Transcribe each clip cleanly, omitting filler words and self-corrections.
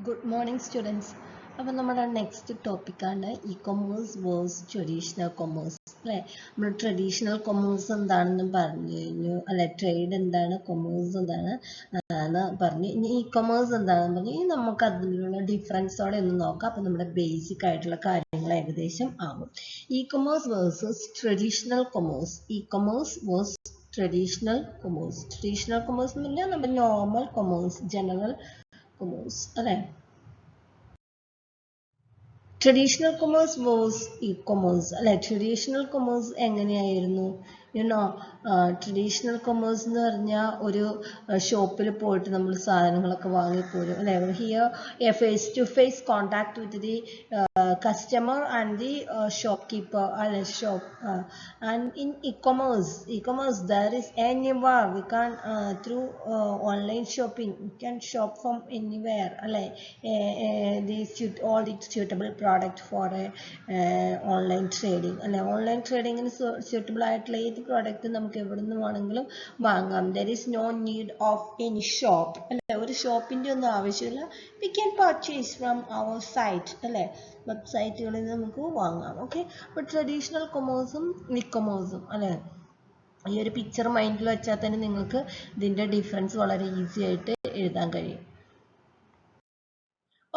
Good morning, students. അപ്പോൾ നമ്മുടെ next ടോപ്പിക്കാണ് ഇ-കൊമേഴ്സ് വേഴ്സ് ട്രഡീഷണൽ കൊമേഴ്സ് അല്ലേ. നമ്മൾ ട്രഡീഷണൽ കൊമേഴ്സ് എന്താണെന്നും പറഞ്ഞു കഴിഞ്ഞു അല്ലെ, ട്രേഡ് എന്താണ്, കൊമേഴ്സ് എന്താണ് എന്ന് പറഞ്ഞു. ഇനി ഇ-കൊമേഴ്സ് എന്താണെന്ന് പറഞ്ഞു. ഇനി നമുക്ക് അതിലുള്ള ഡിഫറൻസോടെ ഒന്ന് നോക്കാം. അപ്പോൾ നമ്മുടെ ബേസിക് ആയിട്ടുള്ള കാര്യങ്ങൾ ഏകദേശം ആകും. E commerce versus traditional commerce. E commerce versus traditional commerce. Traditional commerce എന്ന് പറഞ്ഞാൽ നമ്മുടെ നോർമൽ കൊമേഴ്സ്, ജനറൽ കൊമേഴ്സ് അല്ലേ. ട്രഡീഷണൽ കൊമേഴ്സ് വേഴ്സ് ഇ-കൊമേഴ്സ് അല്ലെ. ട്രഡീഷണൽ കൊമേഴ്സ് എങ്ങനെയായിരുന്നു? ട്രഡീഷണൽ കൊമേഴ്സ് എന്ന് പറഞ്ഞാൽ ഒരു ഷോപ്പിൽ പോയിട്ട് നമ്മൾ സാധനങ്ങളൊക്കെ വാങ്ങിപ്പോരും അല്ലെ. Here a face to face contact with the customer and the shopkeeper shop and in e-commerce there is anywhere we can through online shopping we can shop from anywhere all the suitable product for online trading online trading in suitable ആയിട്ടുള്ള ഏത് product നമുക്ക് എവിടെ നിന്ന് വേണമെങ്കിലും വാങ്ങാം. there is no need of any shop ഒരു ഷോപ്പിന്റെ ഒന്നും ആവശ്യമില്ല. we can purchase from our site വെബ്സൈറ്റുകളിൽ നിന്ന് നമുക്ക് വാങ്ങാം. ഓക്കെ, അപ്പോൾ ട്രഡീഷണൽ കൊമേഴ്സും ഇ-കൊമേഴ്സും അല്ലെ, ഈ ഒരു പിക്ചർ മൈൻഡിൽ വെച്ചാൽ തന്നെ നിങ്ങൾക്ക് ഇതിന്റെ ഡിഫറൻസ് വളരെ ഈസി ആയിട്ട് എഴുതാൻ കഴിയും.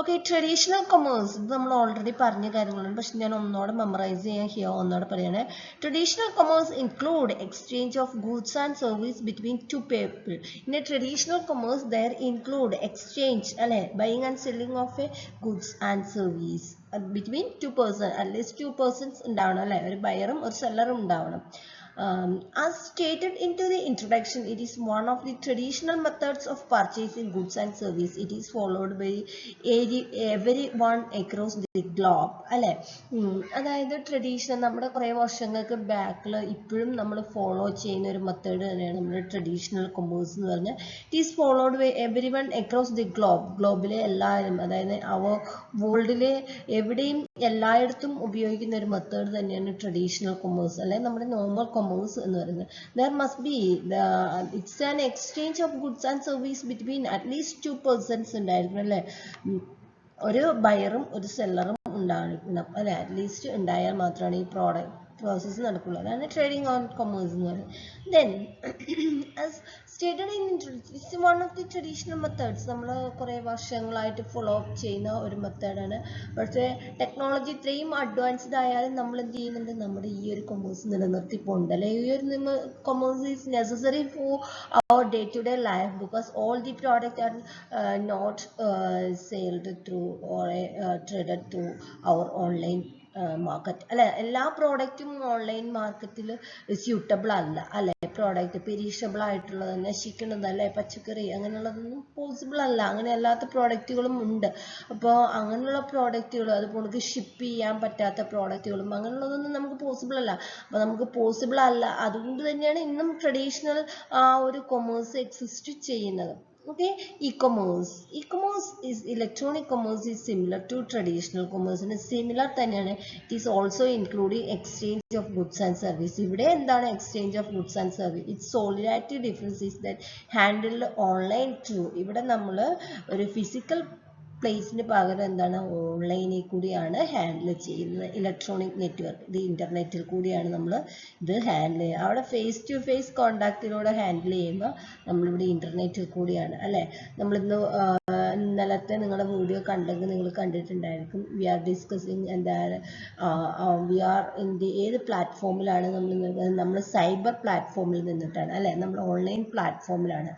ഓക്കെ, ട്രഡീഷണൽ കൊമേഴ്സ് ഇത് നമ്മൾ ഓൾറെഡി പറഞ്ഞ കാര്യങ്ങളാണ്, പക്ഷെ ഞാൻ ഒന്നോടെ മെമ്മറൈസ് ചെയ്യാൻ ഹിയർ ഒന്നോടെ പറയണേ. Traditional commerce include exchange of goods and service between two people. In a traditional commerce there include exchange buying and selling of a goods and service between two person. At least 2 persons ഉണ്ടാവണം ഒരു ബയറും ഒരു സെല്ലറും ഉണ്ടാവണം. As stated into the introduction, it is one of the traditional methods of purchasing goods and service. It is followed by everyone across the globe. അതായത് traditional നമ്മുടെ കുറേ വർഷങ്ങൾക്ക് ബാക്കിൽ ഇപ്പോഴും നമ്മൾ ഫോളോ ചെയ്യുന്ന ഒരു മെത്തേഡ് തന്നെയാണ് നമ്മുടെ ട്രഡീഷണൽ കൊമേഴ്സ് എന്ന് പറഞ്ഞാൽ. It is followed by everyone across the ഗ്ലോബിലെ എല്ലാവരും, അതായത് വേൾഡിലെ എവിടെയും എല്ലായിടത്തും ഉപയോഗിക്കുന്ന ഒരു മെത്തേഡ് തന്നെയാണ് ട്രഡീഷണൽ കൊമേഴ്സ് നമ്മുടെ നോർമൽ കൊമേഴ്സ് എന്ന് പറയുന്നത്. There must be it's an exchange of goods and service between at least 2 persons ഉണ്ടായിരിക്കണം ഒരു ബയറും ഒരു സെല്ലറും ഉണ്ടായിരിക്കണം അറ്റ്ലീസ്റ്റ് ഉണ്ടായാൽ മാത്രമാണ് ഈ പ്രോസസ്സ് നടക്കുള്ളൂ. അതാണ് ട്രേഡിംഗ് ഓൺ കൊമേഴ്സ് എന്ന് പറയുന്നത്. Then as stated in it's one of the traditional methods, നമ്മൾ കുറേ വർഷങ്ങളായിട്ട് ഫോളോ അപ്പ് ചെയ്യുന്ന ഒരു മെത്തേഡാണ്. പക്ഷേ ടെക്നോളജി ഇത്രയും അഡ്വാൻസ്ഡ് ആയാലും നമ്മൾ എന്ത് ചെയ്യുന്നുണ്ട്, നമ്മുടെ ഈ ഒരു കൊമേഴ്സ് നിലനിർത്തി പോകുന്നുണ്ട് ഈ ഒരു commerce is necessary four our day-to-day life because all the products are not sold through or traded through our online market എല്ലാ പ്രോഡക്റ്റും ഓൺലൈൻ മാർക്കറ്റിൽ സ്യൂട്ടബിൾ അല്ല പ്രോഡക്റ്റ് പെരീഷബിൾ ആയിട്ടുള്ളത് നശിക്കുന്നത് പച്ചക്കറി അങ്ങനെയുള്ളതൊന്നും പോസിബിൾ അല്ല. അങ്ങനെ അല്ലാത്ത പ്രോഡക്റ്റുകളും ഉണ്ട്. അപ്പോൾ അങ്ങനെയുള്ള പ്രോഡക്റ്റുകൾ അതുപോലെ ഷിപ്പ് ചെയ്യാൻ പറ്റാത്ത പ്രോഡക്റ്റുകളും അങ്ങനെയുള്ളതൊന്നും നമുക്ക് പോസിബിൾ അല്ല. അപ്പോൾ നമുക്ക് പോസിബിൾ അല്ല, അതുകൊണ്ട് തന്നെയാണ് ഇന്നും ട്രഡീഷണൽ ഒരു കൊമേഴ്സ് എക്സിസ്റ്റ് ചെയ്യുന്നത്. Okay, e-commerce is electronic commerce is similar to traditional commerce and similar തന്നെയാണ്. It is also including exchange of goods and service. ഇവിടെ എന്താണ് exchange of goods and service? Its solidarity difference is that handled online through. ഇവിടെ നമ്മൾ ഒരു physical പ്ലേസിന് പകരം എന്താണ് ഓൺലൈനിൽ കൂടിയാണ് ഹാൻഡിൽ ചെയ്യുന്നത്. ഇലക്ട്രോണിക് നെറ്റ്വർക്ക് ഇത് ഇന്റർനെറ്റിൽ കൂടിയാണ് നമ്മൾ ഇത് ഹാൻഡിൽ ചെയ്യുക. അവിടെ ഫേസ് ടു ഫേസ് കോണ്ടാക്റ്റിലൂടെ ഹാൻഡിൽ ചെയ്യുമ്പോൾ നമ്മളിവിടെ ഇന്റർനെറ്റിൽ കൂടിയാണ് നമ്മളിന്ന് ഇന്നലത്തെ നിങ്ങളുടെ വീഡിയോ കണ്ടെങ്കിൽ നിങ്ങൾ കണ്ടിട്ടുണ്ടായിരിക്കും. വി ആർ ഡിസ്കസിങ് എന്താണ് വി ആർ ഇൻ ദി ഏത് പ്ലാറ്റ്ഫോമിലാണ് നമ്മൾ സൈബർ പ്ലാറ്റ്ഫോമിൽ നിന്നിട്ടാണ് നമ്മൾ ഓൺലൈൻ പ്ലാറ്റ്ഫോമിലാണ്.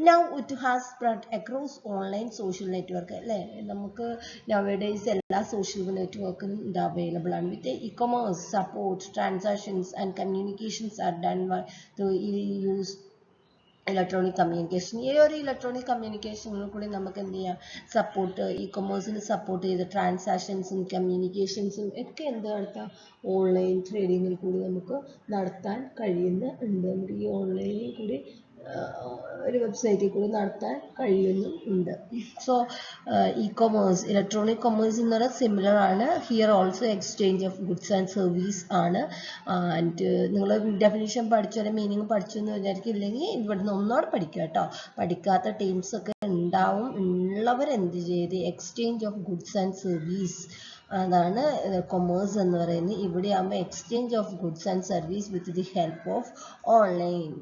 Now it has spread across online social network നമുക്ക് nowadays എല്ലാ സോഷ്യൽ നെറ്റ്വർക്കിനും ഇത് അവൈലബിൾ ആണ്. With e-commerce support transactions and communications are done by use electronic communication. ഈ ഒരു ഇലക്ട്രോണിക് കമ്മ്യൂണിക്കേഷനിൽ കൂടി നമുക്ക് എന്ത് ചെയ്യാം, സപ്പോർട്ട് ഇ-കൊമേഴ്സിന് സപ്പോർട്ട് ചെയ്ത് ട്രാൻസാക്ഷൻസും കമ്മ്യൂണിക്കേഷൻസും ഒക്കെ എന്ത് നടത്താം, ഓൺലൈൻ ട്രേഡിങ്ങിൽ കൂടി നമുക്ക് നടത്താൻ കഴിയുന്നുണ്ട്. നമുക്ക് ഈ ഓൺലൈനിൽ കൂടി ഒരു വെബ്സൈറ്റിൽ കൂടി നടത്താൻ കഴിയുന്നുണ്ട്. സോ ഇ-കൊമേഴ്സ്, ഇലക്ട്രോണിക് കൊമേഴ്സ് എന്ന് പറയുന്നത് സിമിലർ ആണ്. Here also exchange of goods and service ആണ്. ആൻഡ് നിങ്ങൾ ഡെഫിനിഷൻ പഠിച്ചോ, മീനിങ് പഠിച്ചു എന്ന് വിചാരിക്കില്ലെങ്കിൽ ഇവിടുന്ന് ഒന്നോടെ പഠിക്കുക കേട്ടോ. പഠിക്കാത്ത ടീംസ് ഒക്കെ ഉണ്ടാവും. ഉള്ളവർ എന്ത് ചെയ്ത് exchange of goods and service, അതാണ് കൊമേഴ്സ് എന്ന് പറയുന്നത്. ഇവിടെ ആകുമ്പോൾ exchange of goods and service with the help of online,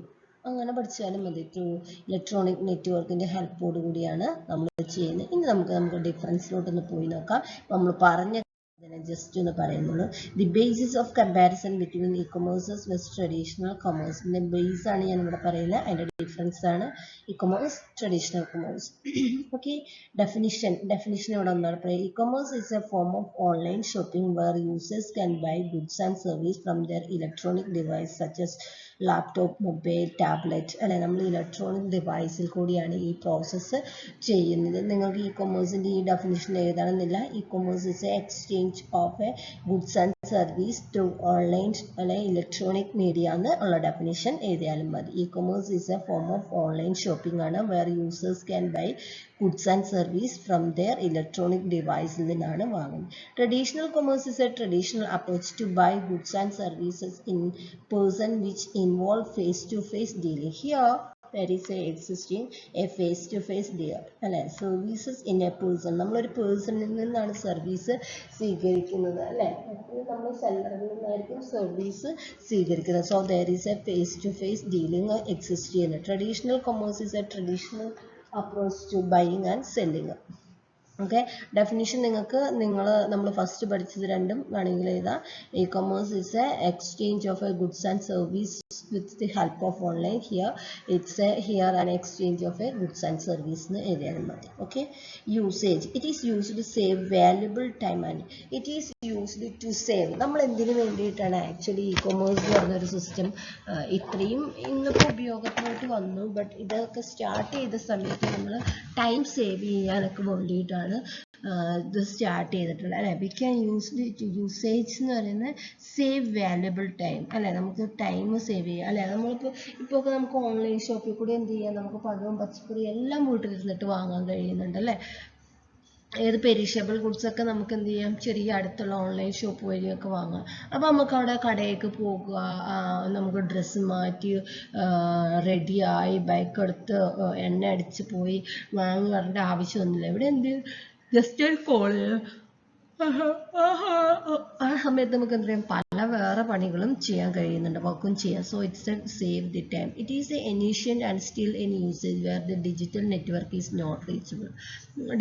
അങ്ങനെ പഠിച്ചാലും മതി. ത്രൂ ഇലക്ട്രോണിക് നെറ്റ്വർക്കിന്റെ ഹെൽപ്പോട് കൂടിയാണ് നമ്മൾ ചെയ്യുന്നത്. ഇനി നമുക്ക് ഡിഫറൻസിലോട്ടൊന്ന് പോയി നോക്കാം. നമ്മൾ പറഞ്ഞ ജസ്റ്റ് ഒന്ന് പറയുന്നുള്ളൂ. The basis of comparison between e-commerces with traditional കൊമേഴ്സിന്റെ ബേസ് ആണ് ഞാൻ ഇവിടെ പറയുന്നത്. അതിന്റെ ഡിഫറൻസ് ആണ് e-commerce, traditional commerce. Okay, definition ഇവിടെ ഒന്നാണ് പറയുക. E-commerce is a form of online shopping where users can buy goods and service from their electronic device such as laptop, mobile, tablet, അല്ലെ നമ്മൾ ഇലക്ട്രോണിക് ഡിവൈസിൽ കൂടിയാണ് ഈ പ്രോസസ്സ് ചെയ്യുന്നത്. നിങ്ങൾക്ക് ഇ-കൊമേഴ്സിന്റെ ഈ ഡെഫിനിഷൻ എഴുതണമെന്നില്ല. E-commerce is a exchange of a goods and service through online അല്ലെ ഇലക്ട്രോണിക് മീഡിയ എന്ന് ഉള്ള ഡെഫിനിഷൻ എഴുതിയാലും മതി. E-commerce is a form of online shopping ആണ്, where users can buy goods and service from their electronic device നിന്നാണ് വാങ്ങുന്നത്. Traditional commerce is a traditional approach to buy goods and services in person which involve face-to-face dealing. Here there is a existing a face-to-face deal, അല്ലെ, services in A person. നമ്മളൊരു പേഴ്സണിൽ നിന്നാണ് service സ്വീകരിക്കുന്നത്, അല്ലെ, നമ്മൾ സെല്ലറിൽ നിന്നായിരിക്കും service സ്വീകരിക്കുന്നത്. So there is a face-to-face dealing exist ചെയ്യുന്നത്. Traditional commerce is a traditional approach to buying and selling. Okay, definition നമ്മൾ ഫസ്റ്റ് പഠിച്ചത് രണ്ടും വേണമെങ്കിൽ എഴുതാം. E commerce is a exchange of a goods and service with the help of online. Here an exchange of a goods and service എന്ന് എഴുതിയാലും മതി. Okay, usage, it is used to save valuable time and it is used to save. നമ്മൾ എന്തിനു വേണ്ടിയിട്ടാണ് actually e-commerce എന്ന് പറഞ്ഞൊരു system ഇത്രയും ഇന്നിപ്പോൾ ഉപയോഗത്തിലോട്ട് വന്നു. ബട്ട് ഇതൊക്കെ സ്റ്റാർട്ട് ചെയ്ത സമയത്ത് നമ്മൾ ടൈം സേവ് ചെയ്യാനൊക്കെ വേണ്ടിയിട്ടാണ് ഇത് സ്റ്റാർട്ട് ചെയ്തിട്ടുള്ളത്, അല്ലെ. വി ക്യാൻ യൂസേജ് എന്ന് പറയുന്നത് സേവ് വാല്യുബിൾ ടൈം, അല്ലെ, നമുക്ക് ടൈം സേവ് ചെയ്യാം, അല്ലെ. ഇപ്പോൾ നമുക്ക് ഓൺലൈൻ ഷോപ്പിൽ കൂടി എന്ത് ചെയ്യാം, നമുക്ക് പഴവും പച്ചക്കറിയും എല്ലാം വീട്ടിലിരുന്നിട്ട് വാങ്ങാൻ കഴിയുന്നുണ്ട്, അല്ലെ. ഏത് പെരിഷബിൾ ഗുഡ്സ് ഒക്കെ നമുക്ക് എന്ത് ചെയ്യാം, ചെറിയ അടുത്തുള്ള ഓൺലൈൻ ഷോപ്പ് വഴിയൊക്കെ വാങ്ങാം. അപ്പോൾ നമുക്ക് അവിടെ കടയിലേക്ക് പോകുക, നമുക്ക് ഡ്രസ്സ് മാറ്റി റെഡിയായി ബൈക്ക് എടുത്ത് എണ്ണ അടിച്ച് പോയി വാങ്ങി വരേണ്ട ആവശ്യമൊന്നുമില്ല. ഇവിടെ എന്ത് ജസ്റ്റ് ഒരു കോള്, ആ സമയത്ത് നമുക്ക് എന്ത് ചെയ്യാം, പല വേറെ പണികളും ചെയ്യാൻ കഴിയുന്നുണ്ട്, വർക്കും ചെയ്യാം. So it's a save the time. It is a ancient and still in usage where the digital network is not reachable.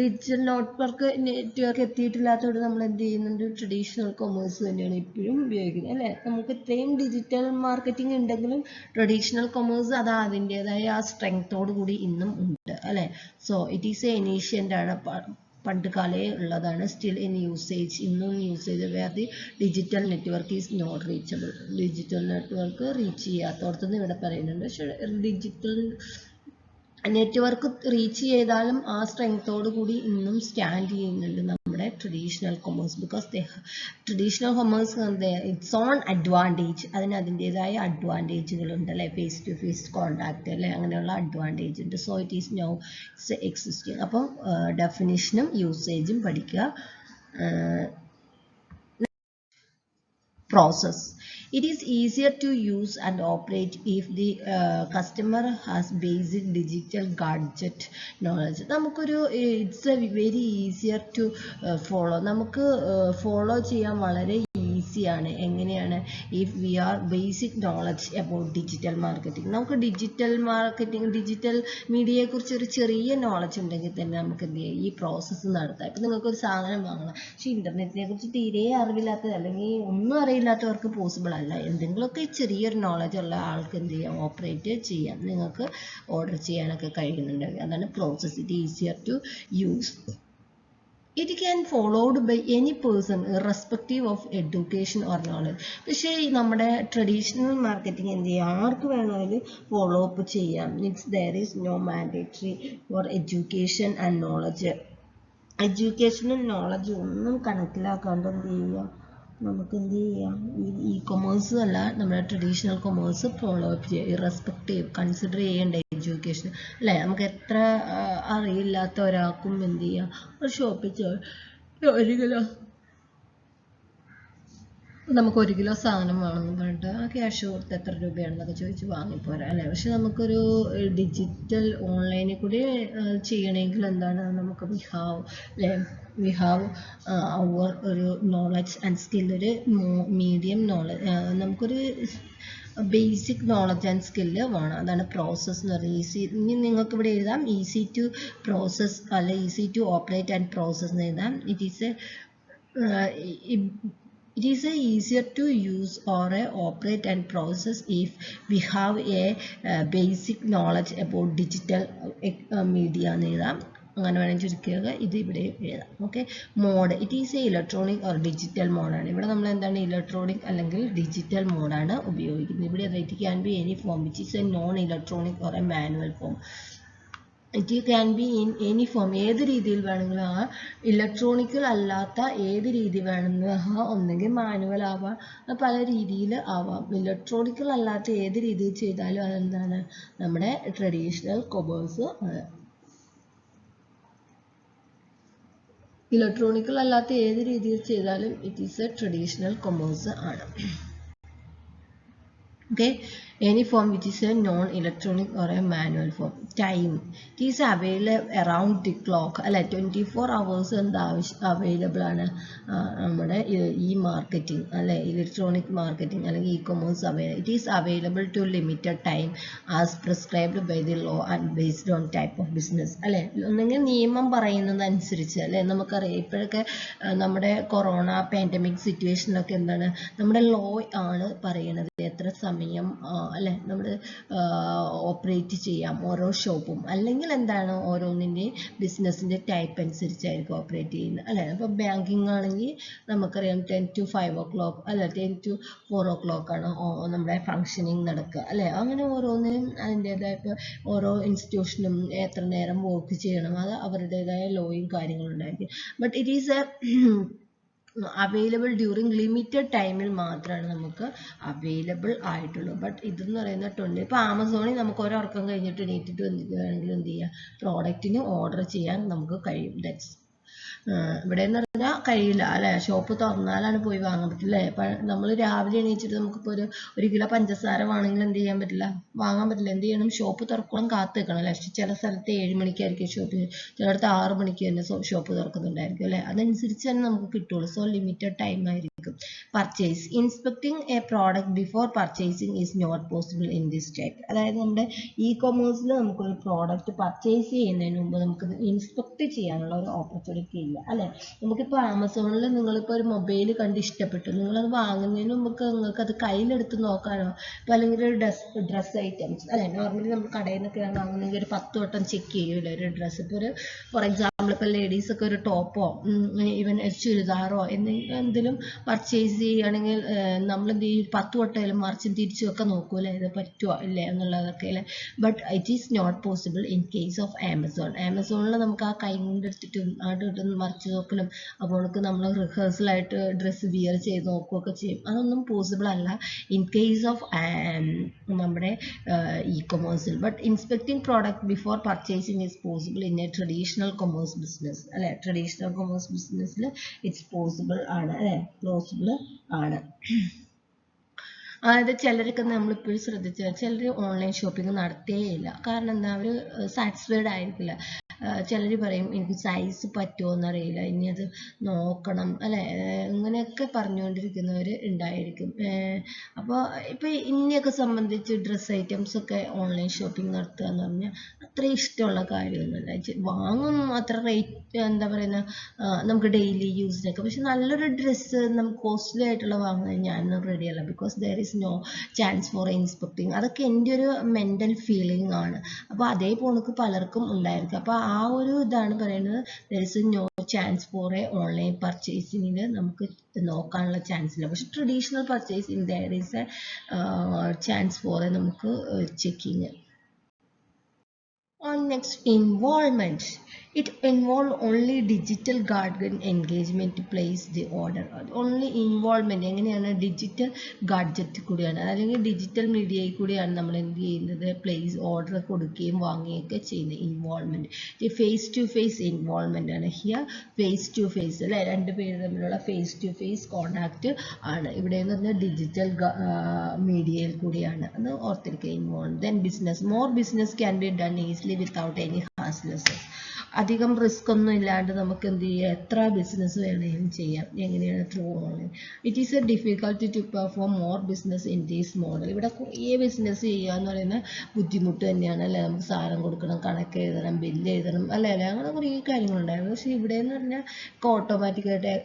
Digital network എത്തിയിട്ടില്ലാത്തതുകൊണ്ട് നമ്മൾ എന്ത് ചെയ്യുന്നുണ്ട്, ട്രഡീഷണൽ കൊമേഴ്സ് തന്നെയാണ് ഇപ്പോഴും ഉപയോഗിക്കുന്നത്, അല്ലേ. നമുക്ക് ഇത്രയും ഡിജിറ്റൽ മാർക്കറ്റിംഗ് ഉണ്ടെങ്കിലും ട്രഡീഷണൽ കൊമേഴ്സ് അത് അതിൻ്റെതായ ആ സ്ട്രെങ്തോട് കൂടി ഇന്നും ഉണ്ട്, അല്ലേ. So it is a ancient ആണ്, പണ്ട് കാലേ ഉള്ളതാണ്. സ്റ്റിൽ ഇൻ യൂസേജ്, ഇന്നും usage where the digital network is not reachable. Digital network reach ചെയ്യാത്തടത്തുനിന്ന് ഇവിടെ പറയുന്നുണ്ട്. പക്ഷേ ഡിജിറ്റൽ നെറ്റ്വർക്ക് റീച്ച് ചെയ്താലും ആ സ്ട്രെങ്തോട് കൂടി ഇന്നും സ്റ്റാൻഡ് ചെയ്യുന്നുണ്ട് നമ്മുടെ traditional commerce. Because traditional commerce it's on advantage, അതിൻ്റെതായ അഡ്വാൻറ്റേജുകളുണ്ട്, അല്ലേ. ഫേസ് ടു ഫേസ് കോണ്ടാക്ട്, അല്ലെ, അങ്ങനെയുള്ള അഡ്വാൻറ്റേജ് ഉണ്ട്. So it is now existing. അപ്പം ഡെഫിനിഷനും യൂസേജും പഠിക്കുക. Process. It is easier to use and operate if the customer has basic digital gadget knowledge. നമുക്കൊരു it's a very easier to follow. നമുക്ക് follow ചെയ്യാൻ വളരെ ഈസിയാണ്. എങ്ങനെയാണ്? If we are basic knowledge about digital marketing. നമുക്ക് digital marketing, digital മീഡിയയെ കുറിച്ച് ഒരു ചെറിയ നോളജ് ഉണ്ടെങ്കിൽ തന്നെ നമുക്ക് എന്ത് ചെയ്യാം, ഈ പ്രോസസ്സ് നടത്താം. ഇപ്പം നിങ്ങൾക്കൊരു സാധനം വാങ്ങണം, പക്ഷെ ഇന്റർനെറ്റിനെ കുറിച്ച് തീരെ അറിവില്ലാത്ത അല്ലെങ്കിൽ ഒന്നും അറിയില്ലാത്തവർക്ക് പോസിബിൾ അല്ല. എന്തെങ്കിലുമൊക്കെ ചെറിയൊരു നോളജ് ഉള്ള ആൾക്ക് എന്ത് ചെയ്യാം, ഓപ്പറേറ്റ് ചെയ്യാം, നിങ്ങൾക്ക് ഓർഡർ ചെയ്യാനൊക്കെ കഴിയുന്നുണ്ട്. അതാണ് process. It easier to use. It can followed by any person irrespective of education or knowledge. പക്ഷേ നമ്മുടെ ട്രഡീഷണൽ മാർക്കറ്റിംഗ് എന്ത് ചെയ്യാം, ആർക്ക് വേണമെങ്കിലും ഫോളോ അപ്പ് ചെയ്യാം. Means there is no mandatory for education and knowledge. എഡ്യൂക്കേഷനും നോളജും ഒന്നും കണക്കിലാക്കാണ്ട് എന്ത് ചെയ്യുക, നമുക്ക് എന്ത് ചെയ്യാം, ഈ കൊമേഴ്സ് അല്ല നമ്മുടെ ട്രഡീഷണൽ കൊമേഴ്സ് ഫോളോ അപ്പ് ചെയ്യുക, ഇറസ്പെക്റ്റീവ് കൺസിഡർ ചെയ്യേണ്ട എഡ്യൂക്കേഷൻ അല്ലേ. നമുക്ക് എത്ര അറിയില്ലാത്ത ഒരാൾക്കും എന്ത് ചെയ്യാം, ഒരു ഷോപ്പിൽ ഒരു കിലോ നമുക്ക് 1 കിലോ സാധനം വേണമെന്ന് പറഞ്ഞിട്ട് ആ ക്യാഷ് കൊടുത്ത് എത്ര രൂപയാണെന്നൊക്കെ ചോദിച്ച് വാങ്ങിപ്പോരാ അല്ലേ. പക്ഷെ നമുക്കൊരു ഡിജിറ്റൽ ഓൺലൈനിൽ കൂടി ചെയ്യണമെങ്കിൽ എന്താണ്, നമുക്ക് വി ഹാവ് അവർ ഒരു നോളജ് ആൻഡ് സ്കിൽ, ഒരു മീഡിയം നോളജ്, നമുക്കൊരു ബേസിക് നോളജ് ആൻഡ് സ്കില്ല് വേണം. അതാണ് പ്രോസസ്സ് എന്ന് പറയുന്നത്. ഇനി നിങ്ങൾക്ക് ഇവിടെ എഴുതാം ഈസി ടു പ്രോസസ് അല്ല easy to operate and process എന്ന് എഴുതാം. It is easier to use or operate and process if we have a basic knowledge about digital media എന്ന് എഴുതാം. അങ്ങനെ വേണമെങ്കിൽ ചുരുക്കുക, ഇത് ഇവിടെ എഴുതാം. Okay. Mode, it is a electronic or digital മോഡാണ്. ഇവിടെ നമ്മൾ എന്താണ് ഇലക്ട്രോണിക് അല്ലെങ്കിൽ ഡിജിറ്റൽ മോഡാണ് ഉപയോഗിക്കുന്നത്. ഇവിടെ it can be any form which is a non electronic or a manual form. It can be in any form, ഏത് രീതിയിൽ വേണമെങ്കിലും ആ ഇലക്ട്രോണിക്കൽ അല്ലാത്ത ഏത് രീതി വേണമെങ്കിലും ഒന്നെങ്കിൽ മാനുവൽ ആവാം, പല രീതിയിൽ ആവാം. ഇലക്ട്രോണിക്കൽ അല്ലാത്ത ഏത് രീതിയിൽ ചെയ്താലും അതെന്താണ് നമ്മുടെ ട്രഡീഷണൽ കൊമേഴ്സ്. ഇലക്ട്രോണിക്കൽ അല്ലാത്ത ഏത് രീതിയിൽ ചെയ്താലും it is A traditional commerce ആണ്. Okay, any form which is a non-electronic or a manual form. Time, it is available around the clock അല്ലെ, 24 hours എന്താ അവൈലബിൾ ആണ് നമ്മുടെ ഈ മാർക്കറ്റിംഗ് അല്ലെ, ഇലക്ട്രോണിക് മാർക്കറ്റിംഗ് അല്ലെങ്കിൽ e commerce it is available to limited time as prescribed by the law and based on type of business അല്ലെ. ഒന്നെങ്കിൽ നിയമം പറയുന്നത് അനുസരിച്ച് അല്ലെ. നമുക്കറിയാം ഇപ്പോഴൊക്കെ നമ്മുടെ കൊറോണ പാൻഡമിക് സിറ്റുവേഷനിലൊക്കെ എന്താണ് നമ്മുടെ ലോ ആണ് പറയുന്നത് എത്ര സമയം അല്ലെ നമ്മൾ ഓപ്പറേറ്റ് ചെയ്യാം ഓരോ ഷോപ്പും, അല്ലെങ്കിൽ എന്താണ് ഓരോന്നിൻ്റെയും ബിസിനസ്സിൻ്റെ ടൈപ്പ് അനുസരിച്ചായിരിക്കും ഓപ്പറേറ്റ് ചെയ്യുന്നത് അല്ലെ. അപ്പോൾ ബാങ്കിങ് ആണെങ്കിൽ നമുക്കറിയാം 10 to 5 o'clock അല്ല 10 to 4 o'clock ആണ് നമ്മുടെ ഫങ്ഷനിങ് നടക്കുക അല്ലെ. അങ്ങനെ ഓരോന്നിനും അതിൻ്റെതായ ഇപ്പോൾ ഓരോ ഇൻസ്റ്റിറ്റ്യൂഷനും എത്ര നേരം വർക്ക് ചെയ്യണം അത് അവരുടേതായ ലോയും കാര്യങ്ങളും ഉണ്ടായിരിക്കും. But it is A available during limited ടൈമിൽ മാത്രമാണ് നമുക്ക് അവൈലബിൾ ആയിട്ടുള്ളൂ. ബട്ട് ഇതെന്ന് പറയുന്ന ഇപ്പോൾ ആമസോണിൽ നമുക്ക് ഒരർക്കം കഴിഞ്ഞിട്ട് എണീറ്റിട്ട് വേണമെങ്കിൽ എന്ത് ചെയ്യുക, പ്രോഡക്റ്റിന് ഓർഡർ ചെയ്യാൻ നമുക്ക് കഴിയും. ദാറ്റ്സ് ഇവിടെ എന്ന് പറഞ്ഞാൽ കഴിയില്ല അല്ലെ. ഷോപ്പ് തുറന്നാലാണ് പോയി വാങ്ങാൻ പറ്റില്ല. നമ്മൾ രാവിലെ എണീച്ചിട്ട് നമുക്കിപ്പോൾ ഒരു കിലോ പഞ്ചസാര വേണമെങ്കിൽ എന്ത് ചെയ്യാൻ പറ്റില്ല, വാങ്ങാൻ പറ്റില്ല. എന്ത് ചെയ്യണം, ഷോപ്പ് തുറക്കണം, കാത്ത് നിൽക്കണം അല്ലെ. ചില സ്ഥലത്ത് 7 മണിക്കായിരിക്കും ഷോപ്പ്, ചിലയിടത്ത് 6 മണിക്ക് തന്നെ ഷോപ്പ് തുറക്കുന്നുണ്ടായിരിക്കും അല്ലെ. അതനുസരിച്ച് തന്നെ നമുക്ക് കിട്ടുള്ളൂ. സോ ലിമിറ്റഡ് ടൈം ആയിരിക്കും. Purchase, inspecting a product before purchasing is not possible in this type. അതായത് നമ്മുടെ ഇ കൊമേഴ്സിൽ നമുക്കൊരു പ്രോഡക്റ്റ് പർച്ചേസ് ചെയ്യുന്നതിന് മുമ്പ് നമുക്ക് ഇൻസ്പെക്ട് ചെയ്യാനുള്ള ഒരു ഓപ്പർച്യൂണിറ്റി ഇല്ല അല്ലെ. നമുക്കിപ്പോൾ ആമസോണിൽ നിങ്ങളിപ്പോൾ ഒരു മൊബൈൽ കണ്ട് ഇഷ്ടപ്പെട്ടു, നിങ്ങളത് വാങ്ങുന്നതിന് മുമ്പ് നിങ്ങൾക്ക് അത് കയ്യിലെടുത്ത് നോക്കാനോ ഇപ്പോൾ അല്ലെങ്കിൽ ഒരു ഡ്രസ്സ് ഐറ്റംസ് അല്ലെ, നോർമലി നമ്മൾ കടയിൽ നിന്നൊക്കെ വാങ്ങുന്നെങ്കിൽ ഒരു 10 വട്ടം ചെക്ക് ചെയ്യൂല ഒരു ഡ്രസ്സ്. ഇപ്പോൾ ഒരു ഫോർ എക്സാമ്പിൾ ഇപ്പോൾ ലേഡീസൊക്കെ ഒരു ടോപ്പോ ഈവൻ ചുരിദാറോ എന്തെങ്കിലും പർച്ചേസ് ചെയ്യുകയാണെങ്കിൽ നമ്മൾ എന്ത് ചെയ്യും, 10 വട്ടം മറിച്ചും തിരിച്ചും ഒക്കെ നോക്കൂലേ ഇത് പറ്റുമോ ഇല്ലേ എന്നുള്ളതൊക്കെ അല്ലേ. But it is not possible in case of Amazon. ആമസോണിൽ നമുക്ക് ആ കൈ കൊണ്ടെടുത്തിട്ടും ആയിട്ട് മറിച്ച് നോക്കലും അപ്പോൾ നമ്മൾ റിഹേഴ്സലായിട്ട് ഡ്രസ്സ് വിയർ ചെയ്ത് നോക്കുകയൊക്കെ ചെയ്യും. അതൊന്നും പോസിബിൾ അല്ല ഇൻ കേസ് ഓഫ് നമ്മുടെ ഇ കൊമേഴ്സിൽ. But inspecting product before purchasing is possible in a traditional commerce business അല്ലെ. ട്രഡീഷണൽ കൊമേഴ്സ് ബിസിനസ്സിൽ ഇറ്റ്സ് പോസിബിൾ ആണ് അല്ലെ, പോസിബിൾ ആണ്. അതായത് ചിലരൊക്കെ നമ്മളിപ്പോഴും ശ്രദ്ധിച്ചാൽ ചിലർ ഓൺലൈൻ ഷോപ്പിംഗ് നടത്തേയില്ല. കാരണം എന്താ, അവർ സാറ്റിസ്ഫൈഡ് ആയിരിക്കില്ല. ചിലർ പറയും എനിക്ക് സൈസ് പറ്റുമോ എന്നറിയില്ല, ഇനി അത് നോക്കണം അല്ലെ, ഇങ്ങനെയൊക്കെ പറഞ്ഞുകൊണ്ടിരിക്കുന്നവർ ഉണ്ടായിരിക്കും. അപ്പോൾ ഇപ്പോൾ ഇന്നെയൊക്കെ സംബന്ധിച്ച് ഡ്രസ്സ് ഐറ്റംസ് ഒക്കെ ഓൺലൈൻ ഷോപ്പിംഗ് നടത്തുക എന്ന് പറഞ്ഞാൽ അത്ര ഇഷ്ടമുള്ള കാര്യമൊന്നുമല്ല. വാങ്ങും അത്ര റേറ്റ് എന്താ പറയുന്ന നമുക്ക് ഡെയിലി യൂസിനൊക്കെ. പക്ഷെ നല്ലൊരു ഡ്രസ്സ് നമുക്ക് കോസ്റ്റ്ലി ആയിട്ടുള്ള വാങ്ങുന്നത് ഞാനൊന്നും റെഡിയല്ല. Because there is no chance for inspecting. അതൊക്കെ എൻ്റെ ഒരു മെൻ്റൽ ഫീലിംഗ് ആണ്. അപ്പോൾ അതേപോലെ പലർക്കും ഉണ്ടായിരിക്കും. അപ്പോൾ ആ ഒരു ഇതാണ് പറയുന്നത്, there is no chance for a online പർച്ചേസിങ്ങിൽ നമുക്ക് നോക്കാനുള്ള ചാൻസ് ഇല്ല. പക്ഷെ traditional purchasing there is a chance for നമുക്ക് checking. On next, involvement. It involve only digital guardian engagement to place the order. Only involvement എങ്ങനെയാണ് digital gadget കൂടിയാണ് അല്ലെങ്കിൽ digital മീഡിയയിൽ കൂടിയാണ് നമ്മൾ എന്ത് ചെയ്യുന്നത് പ്ലേസ് ഓർഡർ കൊടുക്കുകയും വാങ്ങുകയൊക്കെ ചെയ്യുന്നത് involvement face to face involvement ആണ് ഹിയർ ഫേസ് ടു ഫേസ് അല്ലെ രണ്ട് പേര് തമ്മിലുള്ള ഫേസ് ടു ഫേസ് കോണ്ടാക്ട് ആണ് ഇവിടെ എന്ന് പറഞ്ഞാൽ ഡിജിറ്റൽ മീഡിയയിൽ കൂടിയാണ് അത് ഓർത്തിരിക്കുക involve then business more business can be done easily without any hassles അധികം റിസ്ക് ഒന്നും ഇല്ലാണ്ട് നമുക്ക് എന്ത് ചെയ്യാം എത്ര ബിസിനസ് വേണമെങ്കിലും ചെയ്യാം എങ്ങനെയാണ് through online it is a difficulty to perform more business in these model ഇവിടെ കുറേ ബിസിനസ് ചെയ്യുക എന്ന് പറയുന്ന ബുദ്ധിമുട്ട് തന്നെയാണ് അല്ലേ നമുക്ക് സാധനം കൊടുക്കണം കണക്ക് എഴുതണം ബില്ല് എഴുതണം അല്ലേ അല്ലേ അങ്ങനെ കുറേ കാര്യങ്ങളുണ്ടായിരുന്നു പക്ഷേ ഇവിടെ എന്ന് പറഞ്ഞാൽ ഓട്ടോമാറ്റിക്കായിട്ട്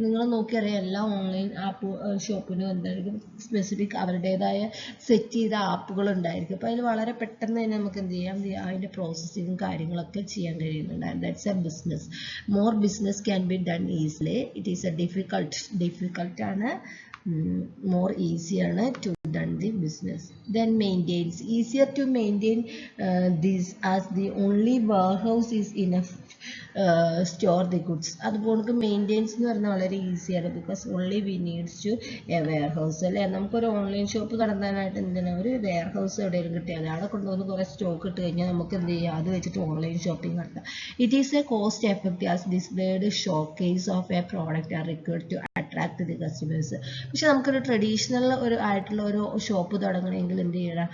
നിങ്ങൾ നോക്കിയറിയാം എല്ലാ ഓൺലൈൻ ആപ്പ് ഷോപ്പിനും എന്തായിരിക്കും സ്പെസിഫിക് അവരുടേതായ സെറ്റ് ചെയ്ത ആപ്പുകൾ ഉണ്ടായിരിക്കും അപ്പോൾ അതിൽ വളരെ പെട്ടെന്ന് തന്നെ നമുക്ക് എന്ത് ചെയ്യാം അതിൻ്റെ പ്രോസസ്സിങ്ങും കാര്യങ്ങളൊക്കെ ചെയ്യാൻ കഴിയുന്നുണ്ട് and that's a business more business can be done easily it is a difficult and more easier to done the business then maintains easier to maintain this as the only warehouse is enough store the goods അതുപോലെ maintains എന്ന് പറഞ്ഞാൽ വളരെ ഈസിയാണ് because only we needs to a warehouse അല്ലേ നമുക്കൊരു online shop നടത്താനായിട്ട് എന്തിനാണ് ഒരു വെയർ ഹൗസ് എവിടെയെങ്കിലും കിട്ടിയാൽ അവിടെ കൊണ്ടുവന്ന് കുറേ സ്റ്റോക്ക് ഇട്ട് കഴിഞ്ഞാൽ നമുക്ക് എന്ത് ചെയ്യാം അത് വെച്ചിട്ട് ഓൺലൈൻ ഷോപ്പിംഗ് നടത്താം it is a cost effective as displayed showcase of a product are required to attract the customers പക്ഷെ നമുക്കൊരു ട്രഡീഷണൽ ആയിട്ടുള്ള ഒരു ഷോപ്പ് തുടങ്ങണമെങ്കിൽ എന്ത് ചെയ്യണം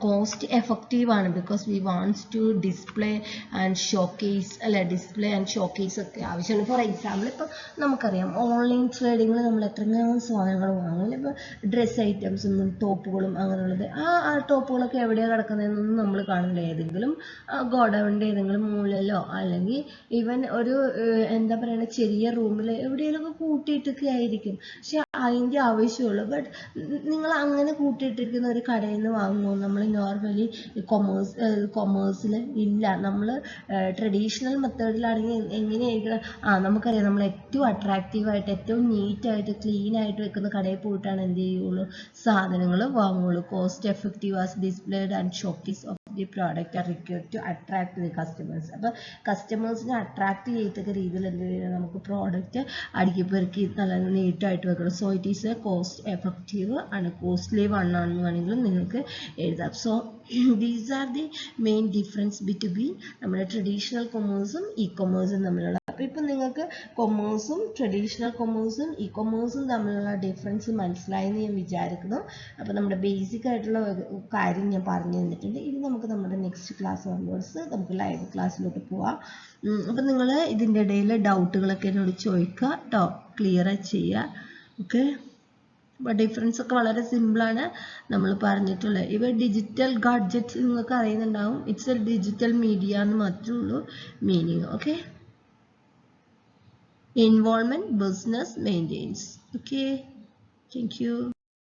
കോസ്റ്റ് എഫക്റ്റീവ് ആണ് because we wants to display and showcase അല്ലെ ഡിസ്പ്ലേ ആൻഡ് ഷോക്കേസ് ഒക്കെ ആവശ്യമാണ് ഫോർ എക്സാമ്പിൾ ഇപ്പോൾ നമുക്കറിയാം ഓൺലൈൻ ട്രേഡിങ്ങിൽ നമ്മൾ എത്രയും സാധനങ്ങൾ വാങ്ങും ഇപ്പോൾ ഡ്രസ്സ് ഐറ്റംസും ടോപ്പുകളും അങ്ങനെയുള്ളത് ആ ടോപ്പുകളൊക്കെ എവിടെയാണ് കിടക്കുന്നതെന്നൊന്നും നമ്മൾ കാണില്ല ഏതെങ്കിലും ഗോഡൗണിൻ്റെ ഏതെങ്കിലും മൂലയിലോ അല്ലെങ്കിൽ ഈവൻ ഒരു എന്താ പറയുക ചെറിയ റൂമിൽ എവിടെയെങ്കിലുമൊക്കെ കൂട്ടിയിട്ടൊക്കെ ആയിരിക്കും പക്ഷെ അതിൻ്റെ ആവശ്യമുള്ളൂ ബട്ട് നിങ്ങൾ അങ്ങനെ കൂട്ടിയിട്ടിരിക്കുന്ന ഒരു കടയിൽ നിന്ന് വാങ്ങുമ്പോൾ നമ്മൾ നോർമലി കൊമേഴ്സിൽ ഇല്ല നമ്മൾ ട്രഡീഷണൽ മെത്തേഡിലാണെങ്കിൽ എങ്ങനെയായിരിക്കണം നമുക്കറിയാം നമ്മൾ ഏറ്റവും അട്രാക്റ്റീവായിട്ട് ഏറ്റവും നീറ്റായിട്ട് ക്ലീൻ ആയിട്ട് വെക്കുന്ന കടയിൽ പോയിട്ടാണ് എന്ത് ചെയ്യുള്ളൂ സാധനങ്ങൾ വാങ്ങുള്ളൂ cost effective as displayed and showcase of the product are required to attract the customers അപ്പോൾ കസ്റ്റമേഴ്സിനെ അട്രാക്ട് ചെയ്യത്തക്ക രീതിയിൽ എന്ത് ചെയ്യുക നമുക്ക് പ്രോഡക്റ്റ് അടുക്കി പെറുക്കി നല്ല നീറ്റായിട്ട് വെക്കണം so it is a cost effective ആണ് കോസ്റ്റ്ലി വണ്ണാണെന്ന് വേണമെങ്കിലും നിങ്ങൾക്ക് എഴുതാം so these are the main difference between നമ്മുടെ ട്രഡീഷണൽ കൊമേഴ്സും ഇ കൊമേഴ്സും തമ്മിലുള്ള അപ്പോൾ ഇപ്പം നിങ്ങൾക്ക് കൊമേഴ്സും ട്രഡീഷണൽ കൊമേഴ്സും ഇ കൊമേഴ്സും തമ്മിലുള്ള ഡിഫറൻസ് മനസ്സിലായെന്ന് ഞാൻ വിചാരിക്കുന്നു അപ്പോൾ നമ്മുടെ ബേസിക് ആയിട്ടുള്ള കാര്യം ഞാൻ പറഞ്ഞു തന്നിട്ടുണ്ട് ഇനി നമുക്ക് നമ്മുടെ നെക്സ്റ്റ് ക്ലാസ് ഓൺവേർഡ്സ് നമുക്ക് ലൈവ് ക്ലാസ്സിലോട്ട് പോവാം അപ്പം നിങ്ങൾ ഇതിൻ്റെ ഇടയിൽ ഡൗട്ടുകളൊക്കെ എന്നോട് ചോദിക്കുക കേട്ടോ ക്ലിയർ ചെയ്യുക ഓക്കെ അപ്പോൾ ഡിഫറൻസ് ഒക്കെ വളരെ സിമ്പിളാണ് നമ്മൾ പറഞ്ഞിട്ടുള്ളത് ഇവ ഡിജിറ്റൽ ഗാഡ്ജറ്റ് നിങ്ങൾക്ക് അറിയുന്നുണ്ടാവും ഇറ്റ്സ് എ ഡിജിറ്റൽ മീഡിയ എന്ന് മാത്രമേ ഉള്ളൂ meaning okay involvement business maintains okay thank you